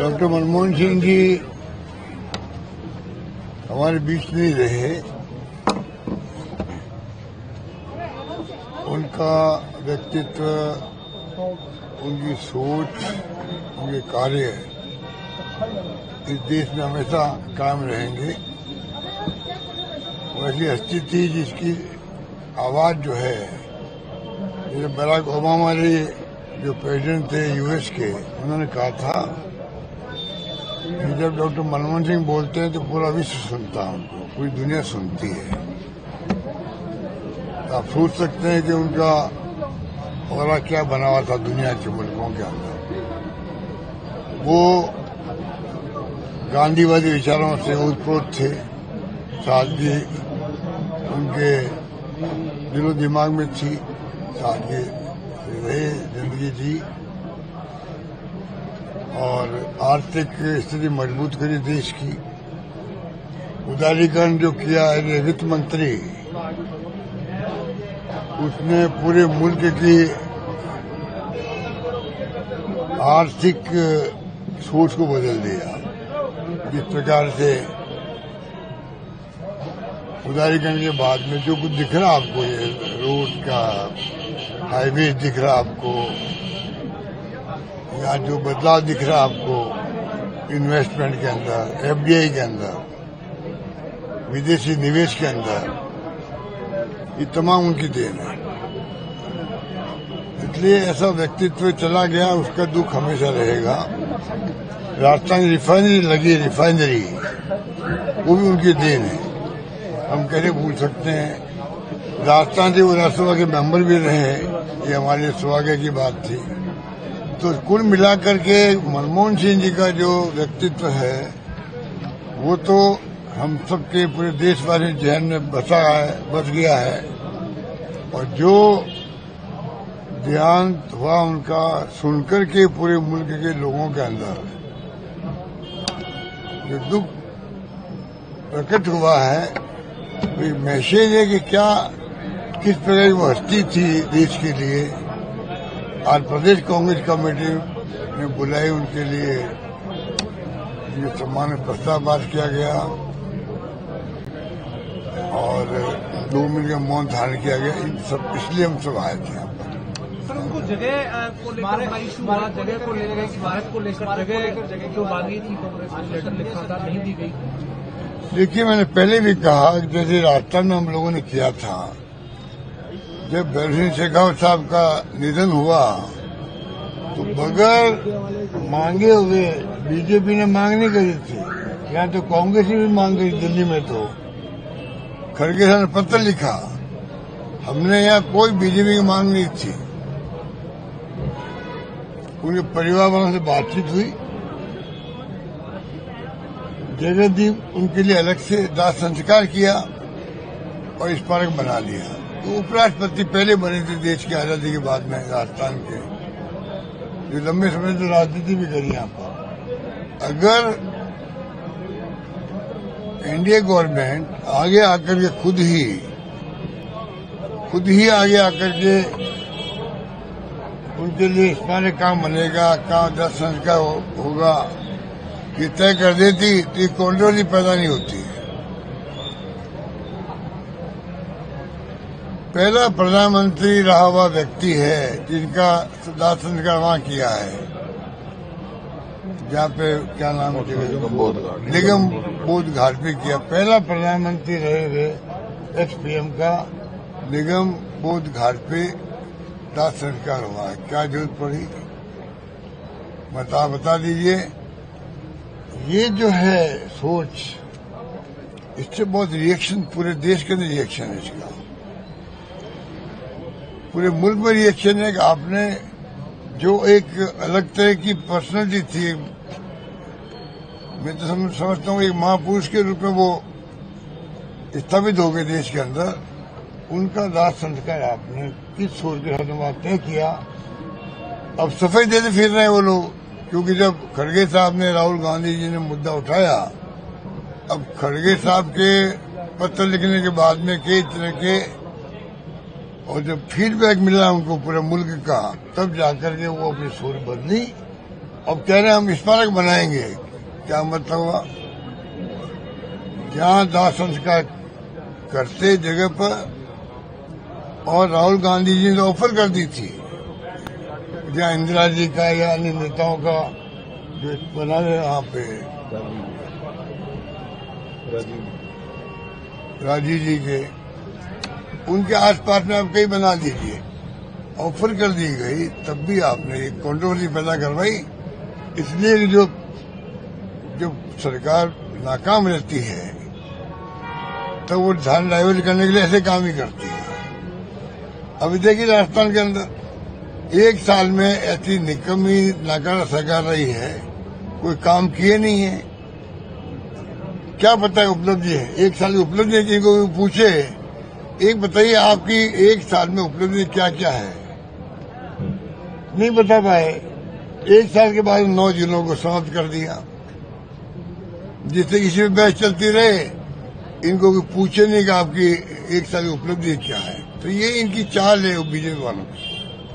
Doctor Manmohan Singh ji हमारे बीच नहीं रहे। उनका व्यक्तित्व, उनकी सोच, उनके कार्य इस देश में हमेशा कायम रहेंगे। वैसी हस्ती थी जिसकी आवाज जो है, जैसे बराक ओबामा ने जो प्रेसिडेंट थे यूएस के, उन्होंने कहा था कि जब डॉक्टर मनमोहन सिंह बोलते हैं तो पूरा विश्व सुनता है उनको, पूरी दुनिया सुनती है। तो आप सोच सकते हैं कि उनका और क्या बना हुआ था दुनिया के मुल्कों के अंदर। वो गांधीवादी विचारों से ओतप्रोत थे, सादगी उनके दिलो दिमाग में थी, सादगी रहे जिंदगी जी, और आर्थिक स्थिति मजबूत करी देश की। उदारीकरण जो किया है वित्त मंत्री, उसने पूरे मुल्क की आर्थिक सोच को बदल दिया। जिस प्रकार से उदारीकरण के बाद में जो कुछ दिख रहा आपको, ये रोड का हाईवे दिख रहा आपको, या जो बदलाव दिख रहा आपको इन्वेस्टमेंट के अंदर, एफडीआई के अंदर, विदेशी निवेश के अंदर, ये तमाम उनकी देन है। इसलिए ऐसा व्यक्तित्व चला गया, उसका दुख हमेशा रहेगा। राजस्थान रिफाइनरी लगी, रिफाइनरी वो भी उनकी देन है, हम कैसे भूल सकते हैं। राजस्थान से वो राज्यसभा के मेंबर भी रहे, ये हमारे लिए सौभाग्य की बात थी। तो कुल मिलाकर के मनमोहन सिंह जी का जो व्यक्तित्व है, वो तो हम सबके पूरे देशवासी जहन में बस गया है। और जो देहांत हुआ उनका सुनकर के पूरे मुल्क के लोगों के अंदर जो दुख प्रकट हुआ है, वो मैसेज है कि क्या किस प्रकार की वो हस्ती थी देश के लिए। आज प्रदेश कांग्रेस कमेटी ने बुलाई उनके लिए, ये सम्मान प्रस्ताव पास किया गया और 2 मिनट का मौन धारण किया गया। इन सब इसलिए हम सब आए थे। सर, उनको जगह को लेकर इशू हुआ, जगह को लेकर, स्मारक को लेकर जगह जो मांगी थी कांग्रेस, लेटर लिखा था, नहीं दी गई। देखिए, मैंने पहले भी कहा, जैसे राजस्थान में हम लोगों ने किया था, जब भैरव सिंह शेखावत साहब का निधन हुआ तो बगैर मांगे हुए बीजेपी ने मांग नहीं करी थी, यहाँ तो कांग्रेस ने भी मांग करी। दिल्ली में तो खड़गे साहब ने पत्र लिखा, हमने यहाँ कोई बीजेपी की मांग नहीं थी। उनके परिवार वालों से बातचीत हुई, जगह दी, उनके लिए अलग से दाह संस्कार किया और स्मारक बना लिया। तो उपराष्ट्रपति पहले बने थे देश की आजादी के बाद में राजस्थान के, जो लंबे समय से राजनीति भी करी यहाँ पर। अगर एनडीए गवर्नमेंट आगे आकर के खुद ही आगे आकर के उनके लिए स्मारक कहाँ बनेगा, कहाँ दाह संस्कार होगा, ये तय कर देती तो ये कंट्रोवर्सी पैदा नहीं होती। पहला प्रधानमंत्री रहा हुआ व्यक्ति है जिनका दाह संस्कार वहां किया है, जहाँ पे क्या नाम है, निगम बोध घाट पे किया। पहला प्रधानमंत्री रहे हुए एक्स-पीएम का निगम बोध घाट पे दाह संस्कार हुआ है। क्या जरूरत पड़ी, बता दीजिए। ये जो है सोच, इससे बहुत रिएक्शन, पूरे देश के अंदर रिएक्शन है इसका, पूरे मुल्क में रिएक्शन है कि आपने जो एक अलग तरह की पर्सनैलिटी थी, मैं तो समझता हूँ एक महापुरुष के रूप में वो स्थापित हो गए देश के अंदर, उनका दाह संस्कार आपने किस सोच के साथ तय किया। अब सफाई देते फिर रहे वो लोग, क्योंकि जब खड़गे साहब ने, राहुल गांधी जी ने मुद्दा उठाया, अब खड़गे साहब के पत्र लिखने के बाद में कई तरह के और जब फीडबैक मिला उनको पूरे मुल्क का, तब जाकर के वो अपनी सोच बदली अब कह रहे हैं हम स्मारक बनाएंगे। क्या मतलब हुआ? जहां दाह संस्कार करते जगह पर, और राहुल गांधी जी ने ऑफर कर दी थी जहां इंदिरा जी का या अन्य नेताओं का जो बना रहे वहां पे राजीव जी के, उनके आसपास में आप कहीं बना दीजिए। ऑफर कर दी गई, तब भी आपने एक कंट्रोवर्सी पैदा करवाई। इसलिए कि जो सरकार नाकाम रहती है तो वो ध्यान डाइवर्ट करने के लिए ऐसे काम ही करती है। अभी देखिए राजस्थान के अंदर 1 साल में ऐसी निकम्मी नाकारा सरकार रही है, कोई काम किए नहीं है। क्या पता है उपलब्धि है? 1 साल की उपलब्धि है, जिनको पूछे एक बताइए आपकी 1 साल में उपलब्धि क्या क्या है, नहीं बता पाए। 1 साल के बाद 9 जिलों को समाप्त कर दिया, जिससे किसी में बहस चलती रहे। इनको पूछे नहीं कि आपकी 1 साल की उपलब्धि क्या है। तो ये इनकी चाल है बीजेपी वालों की।